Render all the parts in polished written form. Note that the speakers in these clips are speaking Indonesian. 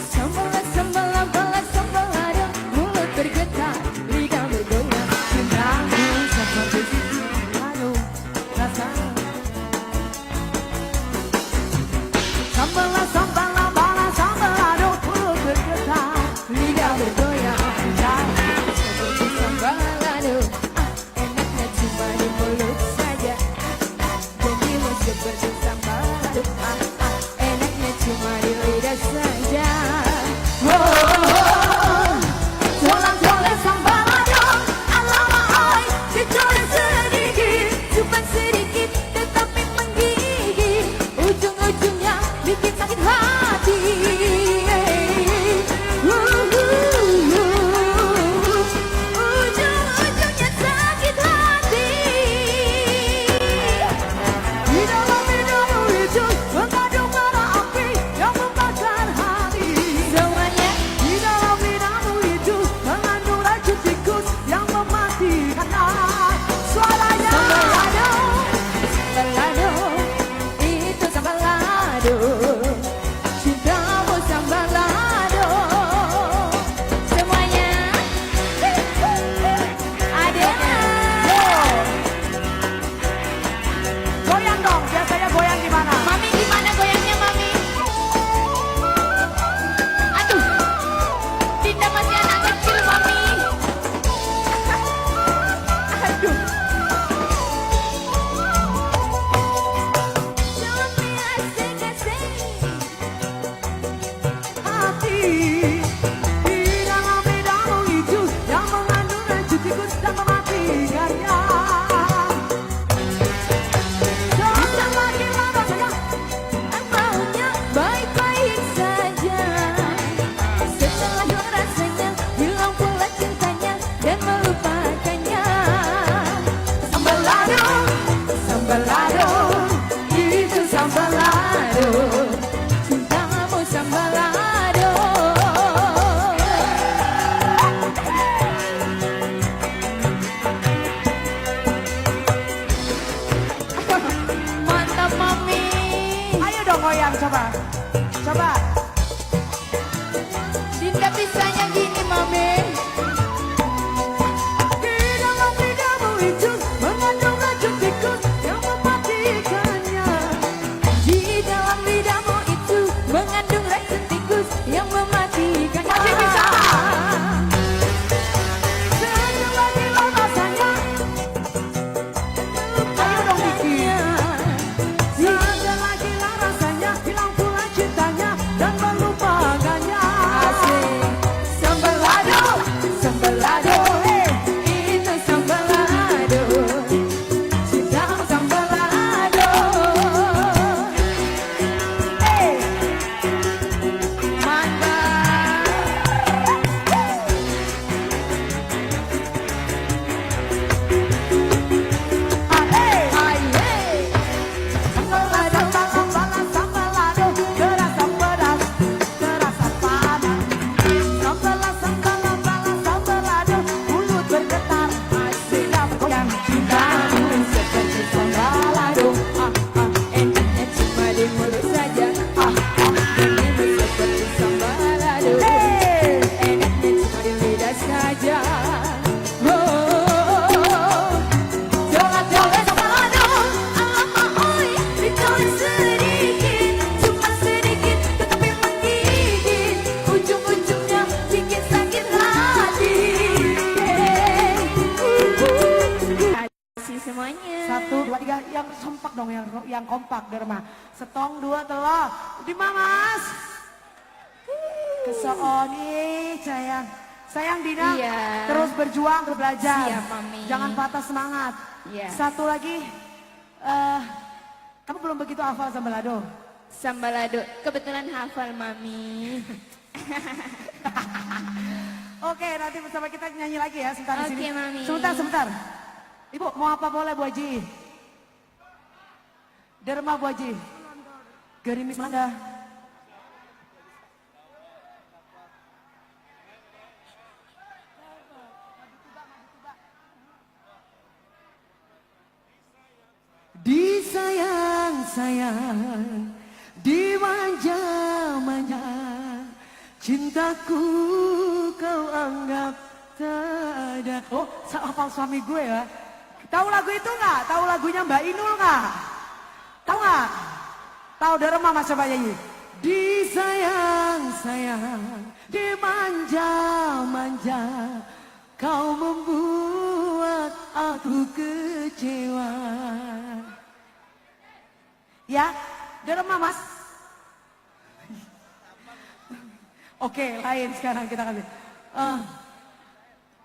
Sambala, sambala, bala, sambalado, mulut bergetar, lidah bergoyang. Cintamu seperti lalu rasa. Sambala, sambala, bala, sambalado, mulut bergetar, lidah bergoyang. Cintamu seperti sambalado, enaknya cuma di mulut saja. Janjimu seperti sambalado, enaknya cuma di lidah saja. Tolong sambalado, alamak, dicoba sedikit, cuma sedikit, tetapi menggigit. Ujung-ujungnya bikin sakit hati. Ujung-ujungnya sakit hati. Di dalam lidahmu itu mengandung bara api yang membakar hati. Semuanya. Di dalam lidahmu itu mengandung racun tikus yang mematikan. Suaranya sambalado, sambalado, itu sambalado. Cintamu sambalado. Semuanya. Adanya. Goyang dong, biasanya goyang di mana? Mami gimana goyangnya, Mami? Aduh, Dinda masih anak kecil, Mami. Aduh. Tapi asik-asik hati. Di dalam lidahmu itu yang mengandung racun tikus dan mematikannya. Jangan lagi lama saja, maunya baik-baik saja. Setelah rasanya, hilang pula cintanya dan melupakannya. Sambalado, sambalado, itu sambalado. Cintamu sambalado. Mantap, Mami. Ayo dong goyang, coba. Coba. Dinda bisanya gini, Mami. Di dalam lidahmu itu mengandung racun tikus yang mematikannya. Di dalam lidahmu itu mengandung racun tikus yang mematikannya. Masih bisa. Setelah hilang rasanya, ayo dong dikit. Setelah hilang rasanya, hilang pula cintanya dan melupakannya. Asik. Sambalado, sambalado, itu sambalado. Cintamu sambalado. Mantap. Sambalado, sambalado, sambalado, terasa pedas, terasa panas. Sambalado, sambalado, sambalado, mulut bergetar, lidah bergoyang. Cintamu seperti sambalado, enaknya cuma di mulut saja. Janjimu seperti sambalado, enaknya cuma di lidah saja. Jangan sambalado, alamak, dicoba sedikit, cuma sedikit, tetapi menggigit. Ujung-ujungnya bikin sakit hati. Kasih semuanya. 1, 2, 3, yang kompak dong, yang kompak Derma. Setong, 2, telur. Di Mas. Kesooni, sayang. Sayang Dina, Iya. terus berjuang, terus belajar. Siap, Mami. Jangan patah semangat. Iya. Satu lagi, kamu belum begitu hafal sambalado. Sambalado, kebetulan hafal, Mami. Oke, nanti bersama kita nyanyi lagi ya, sebentar di sini. Oke, Mami. Sebentar, sebentar. Ibu, mau apa boleh Bu Haji? Derma Bu Haji. Gerimis Manda. Disayang-sayang, dimanja-manja, Cintaku kau anggap tak ada. Oh, hafal suami gue ya. Tahu lagu itu nggak? Tahu lagunya Mbak Inul nggak? Tahu nggak? Tahu Derma Mas coba nyanyi. Disayang-sayang, dimanja-manja, kau membuat aku kecewa. Ya, Derma Mas. Oke, lain sekarang kita kasih.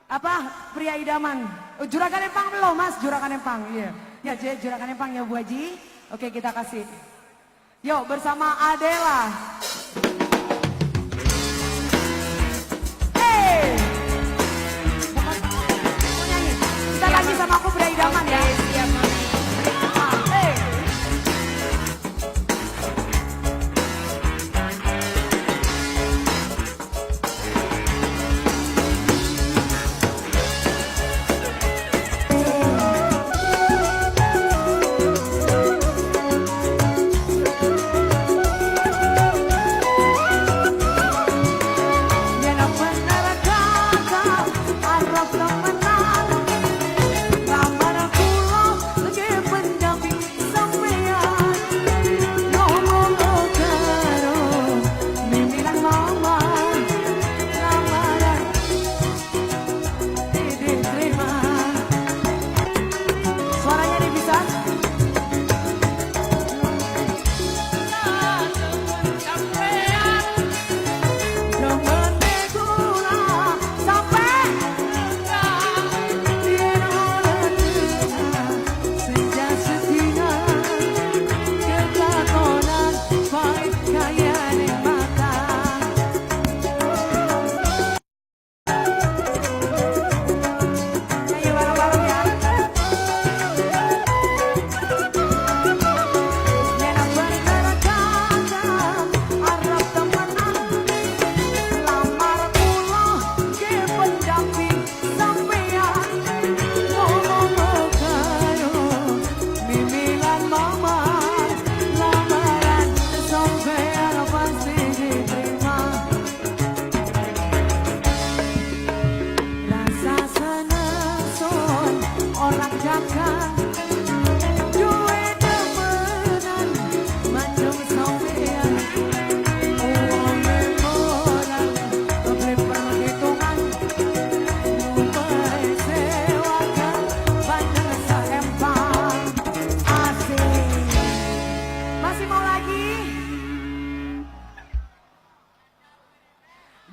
Apa? Pria idaman. Oh, Juragan Empang belum Mas? Juragan Empang, iya. Ya, Juragan Empang ya Bu Haji. Oke, kita kasih. Yuk, bersama Adela. Hey! Mau nyanyi? Kita lagi sama aku pria idaman ya. Siap, Mami. Hey!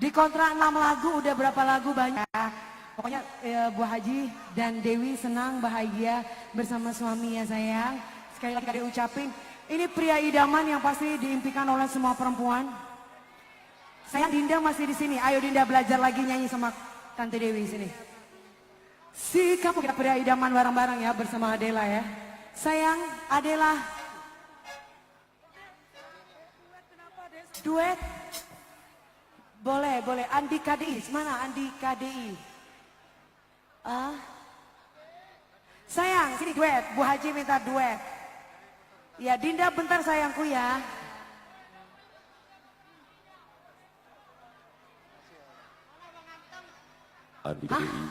Di kontrak 6 lagu, udah berapa lagu banyak. Pokoknya Bu Haji dan Dewi senang, bahagia bersama suami ya sayang. Sekali lagi kami ucapin, ini pria idaman yang pasti diimpikan oleh semua perempuan. Sayang Dinda masih di sini, ayo Dinda belajar lagi nyanyi sama Tante Dewi sini. Si kamu kita pria idaman bareng-bareng ya bersama Adela ya. Sayang Adela. Duet. Boleh, boleh. Andi KDI, mana Andi KDI? Sayang, sini duet. Bu Haji minta duet. Ya, Dinda bentar sayangku ya. Andi KDI.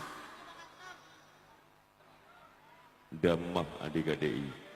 Damah Andi KDI.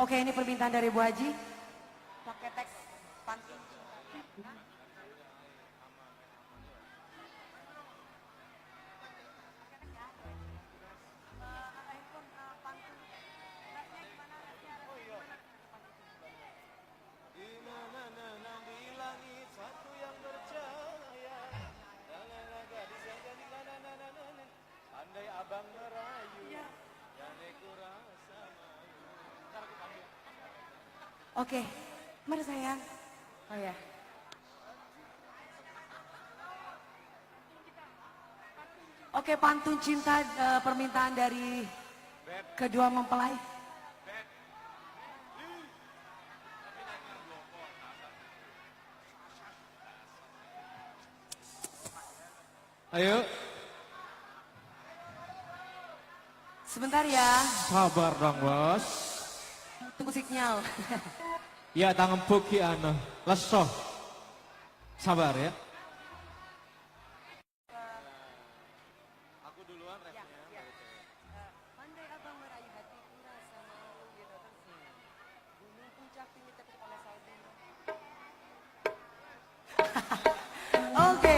Oke, ini permintaan dari Bu Haji. Pakai teks pantun. Andai abang merayu, dan aku rasa malu. Oke, mana sayang? Oh ya. Oke, pantun cinta permintaan dari kedua mempelai. Ayo, Sebentar ya, sabar dong bos. tunggu sinyal. Ya tangan puki anu, lesoh. Sabar ya. Pandai abang meraih hatiku rasa malu gitu terus. Gunung puncak tinggi tapi oleh salju. Oke,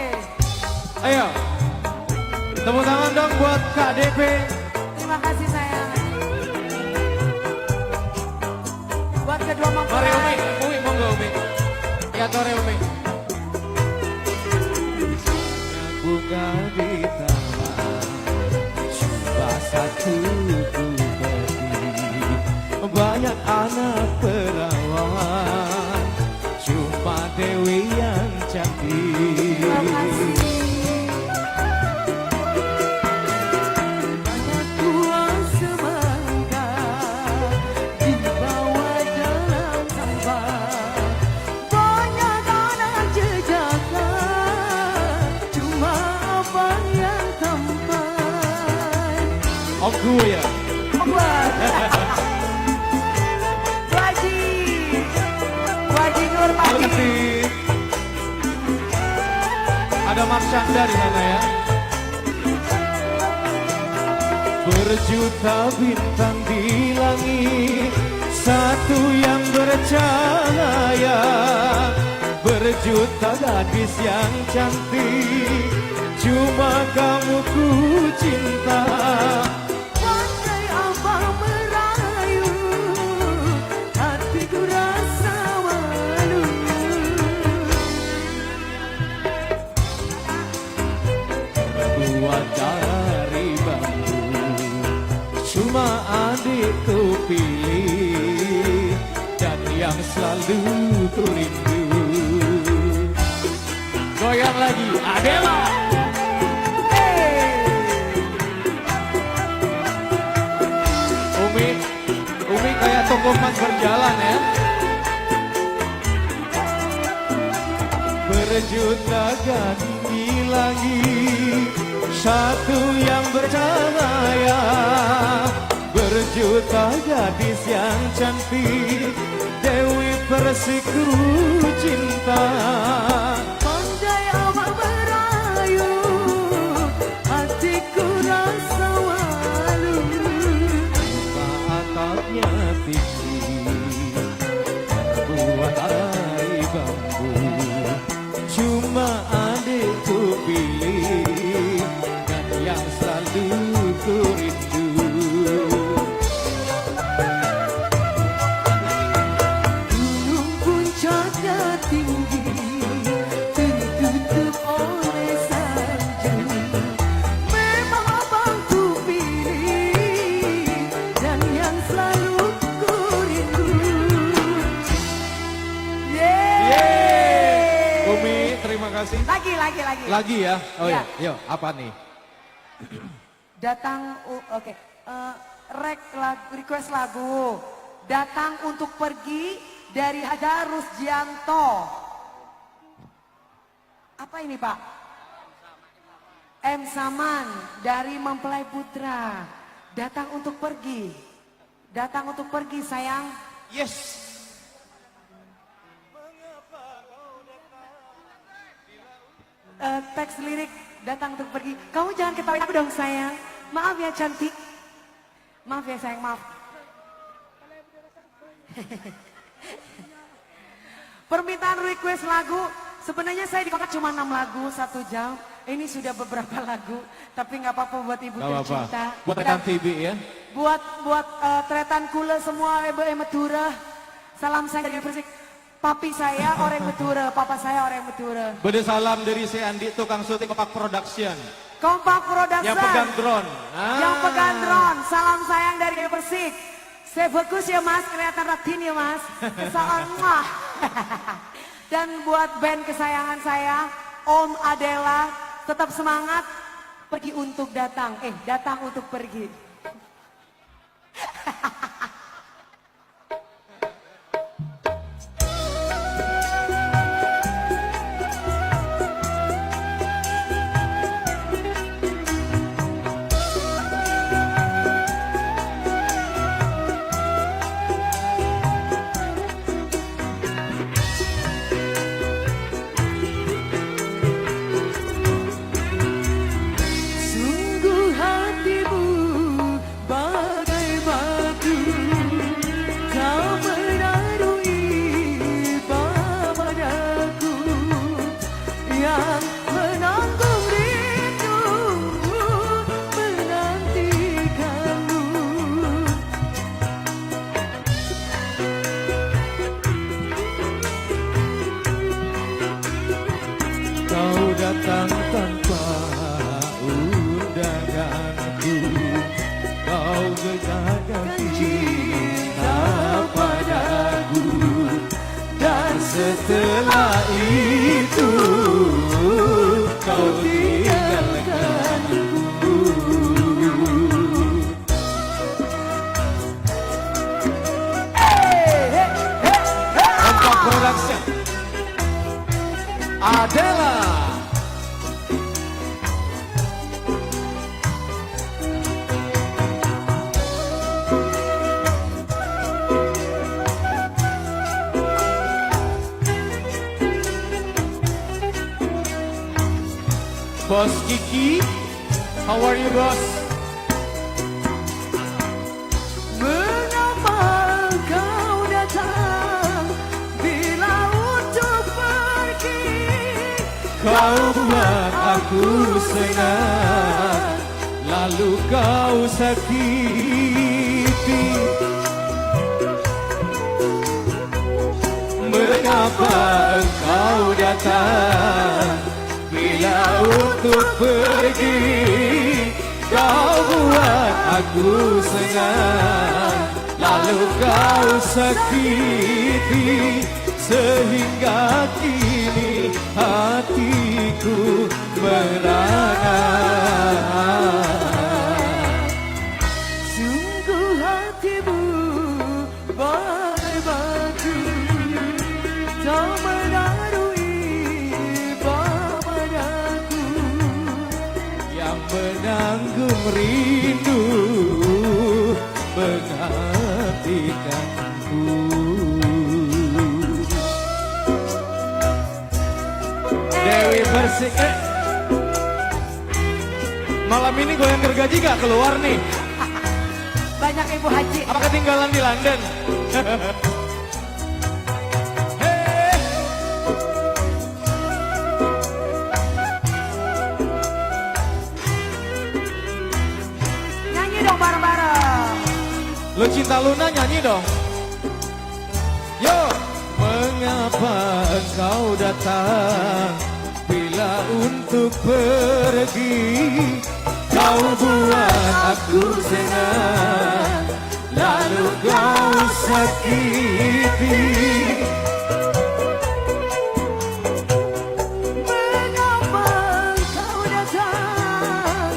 Ayo, tepuk tangan dong buat Kak DP. terima kasih sayang. Buat kedua Mari mempelai. Umi monggo Umi. Ya tore Umi. Bunga di taman, cuma satu ku berdiri. Banyak anak perawan, cuma Dewi yang cantik. Terima kasih. Banyak buah semangka dibawa dalam sampah. Banyak anak jejaka, cuma abang yang tampan. Omku ya. Buat Waji, Waji Nur Terima Pati. kasih. Ada Marsyanda di sana ya. Berjuta bintang di langit, satu yang bercahaya. Berjuta gadis yang cantik, cuma kamu ku cinta. Pandai abang merayu, hatiku rasa malu. Buat dari bambu, cuma adikku pilih, dan yang selalu ku rindu. Goyang lagi, Adela. Umi kayak toko emas berjalan ya. Berjuta gadis di langit, satu yang bercahaya. Berjuta gadis yang cantik, Dewi Persikku cinta. Pandai abang merayu, hatiku rasa malu. Atapnya tinggi, buat dari bambu, cuma adikku pilih, dan yang selalu ku rindu. Gunung puncaknya tinggi, tertutup oleh salju. Memang abang ku pilih, dan yang selalu ku rindu. Yeay. Umi, terima kasih. Lagi. Lagi ya? Oh Ya. ya, yuk apa nih? Datang, oke. Request lagu. Datang untuk pergi dari Hajar Rusdianto. Apa ini Pak? M. Saman dari Mempelai Putra. Datang untuk pergi. Datang untuk pergi sayang. Yes. Teks lirik datang untuk pergi. Kamu jangan ketawain aku dong sayang. Maaf ya cantik. Maaf ya sayang, maaf. Permintaan request lagu. Sebenarnya saya dikontrak cuma 6 lagu 1 jam. Ini sudah beberapa lagu. Tapi nggak apa-apa buat ibu Gak apa-apa. tercinta. Buat rekan TV ya. Buat tretan kula semua ibu Metura. Salam saya dari Persik. Papi saya orang Metura, papa saya orang Metura. Bede salam dari si Andi, tukang syuting Kompak Production. Kompak Production. Yang pegang drone. Yang pegang drone. Salam sayang dari Persik. Saya fokus ya mas, kelihatan ratin ya mas. Kesalahan mah. Dan buat band kesayangan saya, Om Adela, tetap semangat. Pergi untuk datang, datang untuk pergi. Sungguh hatimu bagai batu, kau menarui padaku yang menanggung rindu menantikanmu. Kau datang tanpa undanganku, kau genggam cinta padaku, dan setelah itu kau tinggalkanku. Kompak Production Adela. Bos Kiki, how are you bos? Mengapa kau datang bila untuk pergi? Kau buat aku senang, lalu kau sakiti. Mengapa engkau datang bila untuk pergi? Kau buat aku senang, lalu kau sakiti. Sehingga kini hatiku merana. Sungguh hatimu bagai batu, kau menarui padaku Yang menanggung rindu menghentikanku. Dewi Persik, malam ini goyang gergaji gak keluar nih? Banyak Ibu Haji. Apa ketinggalan di London? Hey. Nyanyi dong bareng-bareng. Lo cinta Luna nyanyi dong. Yo. Mengapa engkau datang bila untuk pergi? Kau buat aku senang, lalu kau sakiti. Mengapa kau datang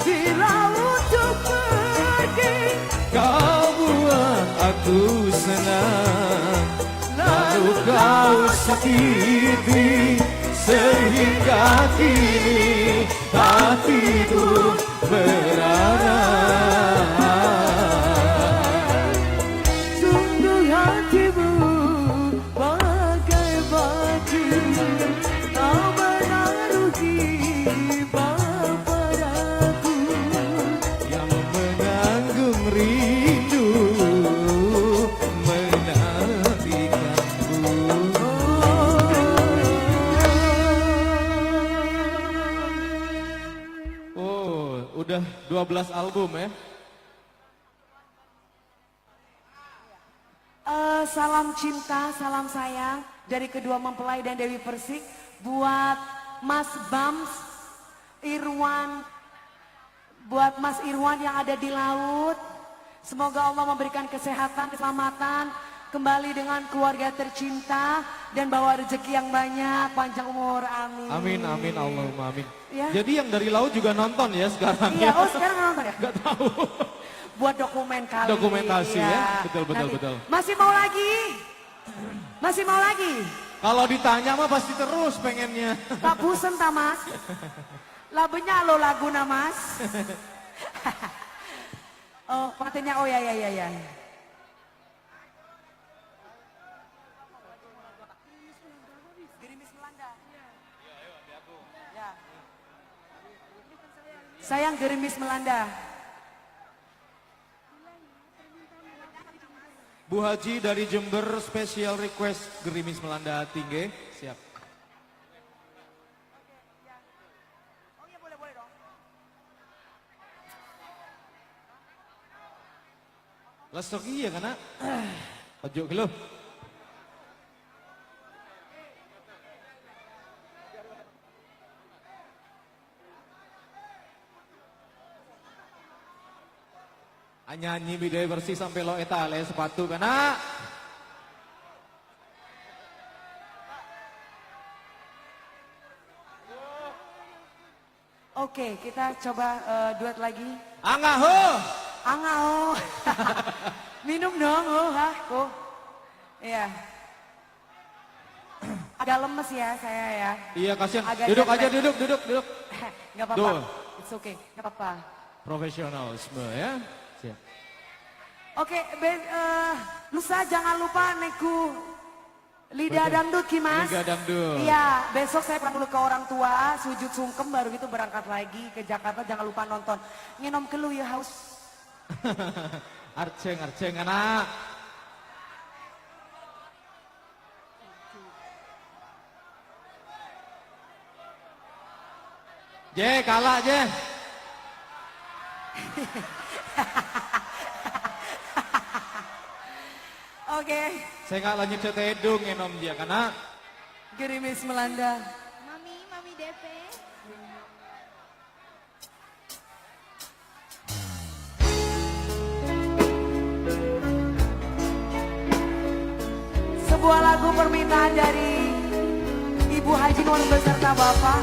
bila untuk pergi? Kau buat aku senang, lalu kau sakiti. Sehingga kini hatiku merana. Sungguh hatimu bagai batu, kau menaruhi padaku Yang menanggung rindu menantikanku. Oh, udah 12 album ya. Salam cinta, salam sayang dari kedua mempelai dan Dewi Persik buat Mas Bams, Irwan, buat Mas Irwan yang ada di laut, Semoga Allah memberikan kesehatan, keselamatan, kembali dengan keluarga tercinta dan bawa rezeki yang banyak, panjang umur, amin. Amin, amin, Allahumma amin. Ya. Jadi yang dari laut juga nonton ya sekarang Iya, ya? oh sekarang nonton ya? Gak tahu. Buat dokumen kali. Dokumentasi iya. ya, betul, betul, Nanti. betul. Masih mau lagi? Masih mau lagi? Kalau ditanya mah pasti terus pengennya. Tak bosen tak mas? Lagunya lo lagu na mas? Oh patennya oh ya. Gerimis Melanda. Ya. Sayang gerimis Melanda. Bu Haji dari Jember special request Gerimis Melanda Tinggi. Siap. Oh iya boleh dong. Lesok iya karena ojo gelo. Nyanyi bidai bersih sampai lo etale sepatu karena Oke, kita coba duet lagi. Angah ho. Angah oh. Minum dong oh oh. Iya. Agak lemes ya saya ya. Iya kasihan. Agak Duduk jet aja lag. duduk. Gak apa-apa. Duh. It's okay, gak apa-apa. Profesionalisme ya. Siap. Oke, lusa jangan lupa neku lidah dangdut Kimas. Lidah dangdut. Iya, besok saya perlu ke orang tua, sujud sungkem baru gitu berangkat lagi ke Jakarta. Jangan lupa nonton. Ngenom kelu ya haus. Arceng anak. Je, kalah je. Oke, Saya nggak lanjut cetedung enom dia karena gerimis Melanda. Mami DP. Sebuah lagu permintaan dari Ibu Haji Nur beserta Bapak.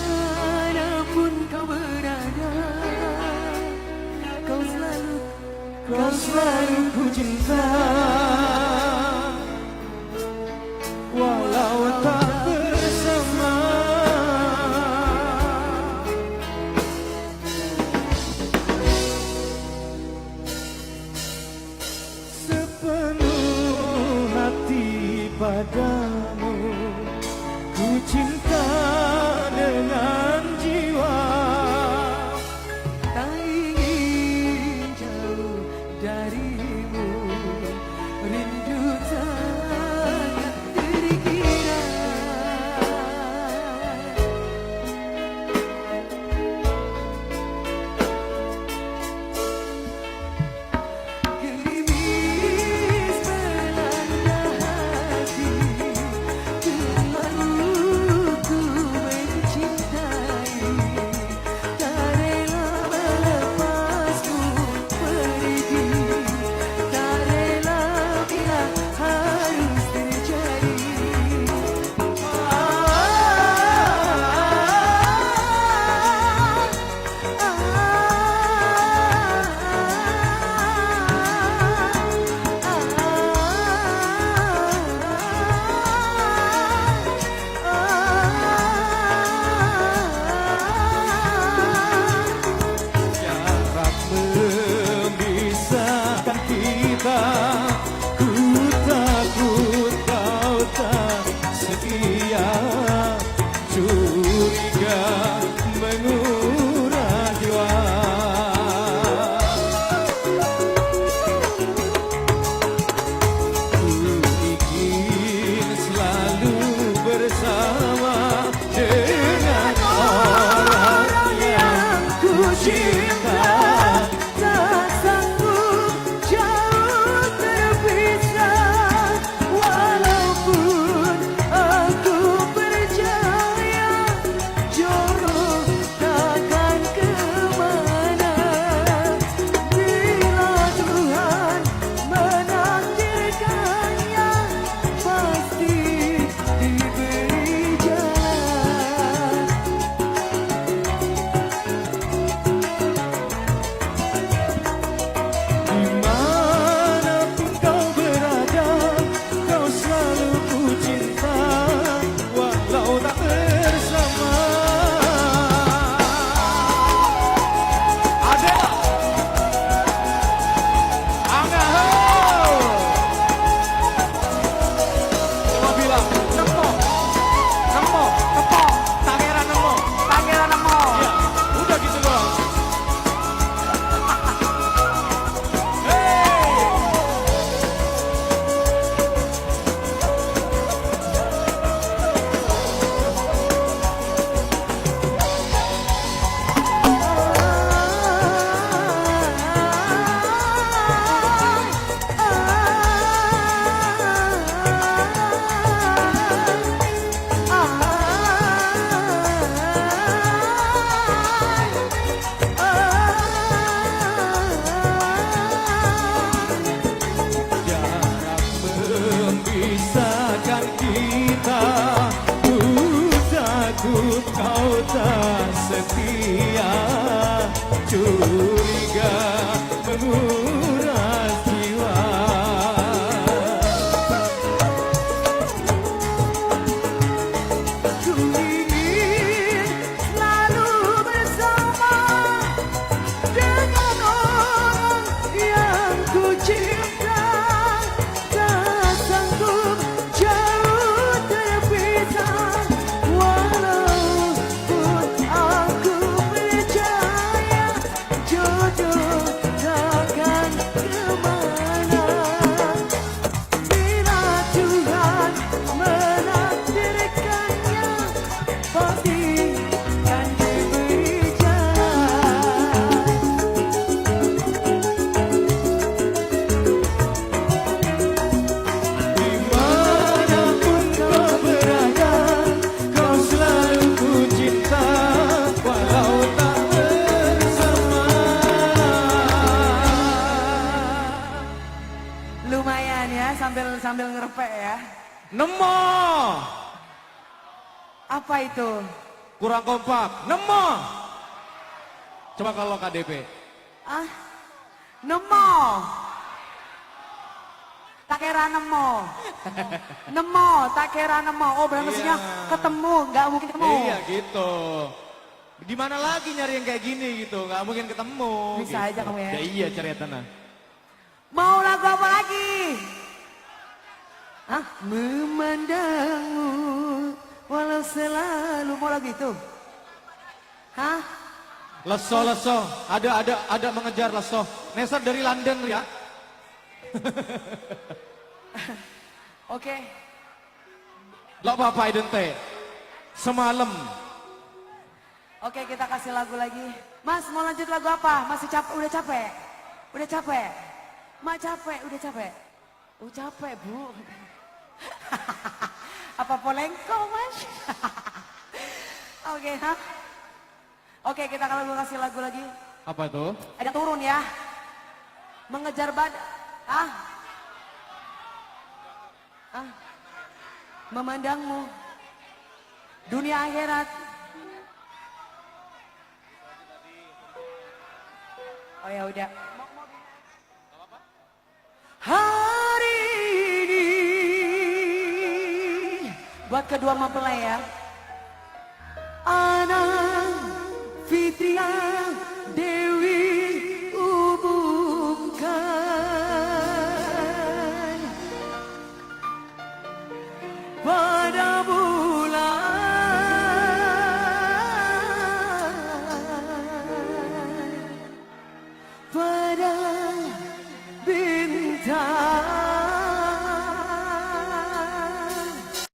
Dimanapun kau berada, kau selalu ku cinta. walau tak bersama. Sepenuh hati padamu, ku cinta dengan jiwa. Tak ingin jauh darimu, rindu sangat terkira. Gerimis melanda hati, terlalu ku mencintai. Tak rela melepasmu pergi, tak rela bila harus terjadi. Jarak memisahkan kita, ku takut kau tak setia. Curiga mengurah jiwa. Ku ingin selalu bersama dengan orang yang ku cinta. Tak sanggup jauh cinta, ku takut kau tak setia, curiga menguras jiwa. Ku ingin selalu bersama dengan orang yang ku cinta, tak sanggup jauh terpisah, walaupun aku percaya jodoh takkan kemana. Bila Tuhan menakdirkannya, pasti kan diberi jalan. Dimanapun kau berada, kau selalu ku cinta, walau tak bersama. Lumayan ya, sambil ngerepek ya. Nemo, Apa itu? kurang kompak. Nemo. Coba kalau KDP. Ah, nemo. Tak kira nemo. Nemo, tak kira nemo. Oh, berarti maksudnya ketemu, nggak mungkin ketemu. Iya gitu. Gimana lagi nyari yang kayak gini gitu, nggak mungkin ketemu. Bisa gitu. aja kamu ya. Iya ceritanya. Mau lagu apa lagi? Hah? Memandangmu walau selalu, mau lagu itu? Hah? Leso, ada mengejar leso. Nesa dari London ya. Oke. Lo apa idente? Semalam. Oke, kita kasih lagu lagi. Mas, mau lanjut lagu apa? Masih capek? Udah capek? Udah capek? Mak capek? Udah capek? Capek, Bu. Apa polengko, Mas? Oke, ha? Oke, kita kalau kasih lagu lagi. Apa itu? Ada turun ya. Mengejar Ah? Ah? Memandangmu. Dunia akhirat. Oh ya udah. Hari ini buat kedua mempelai ya.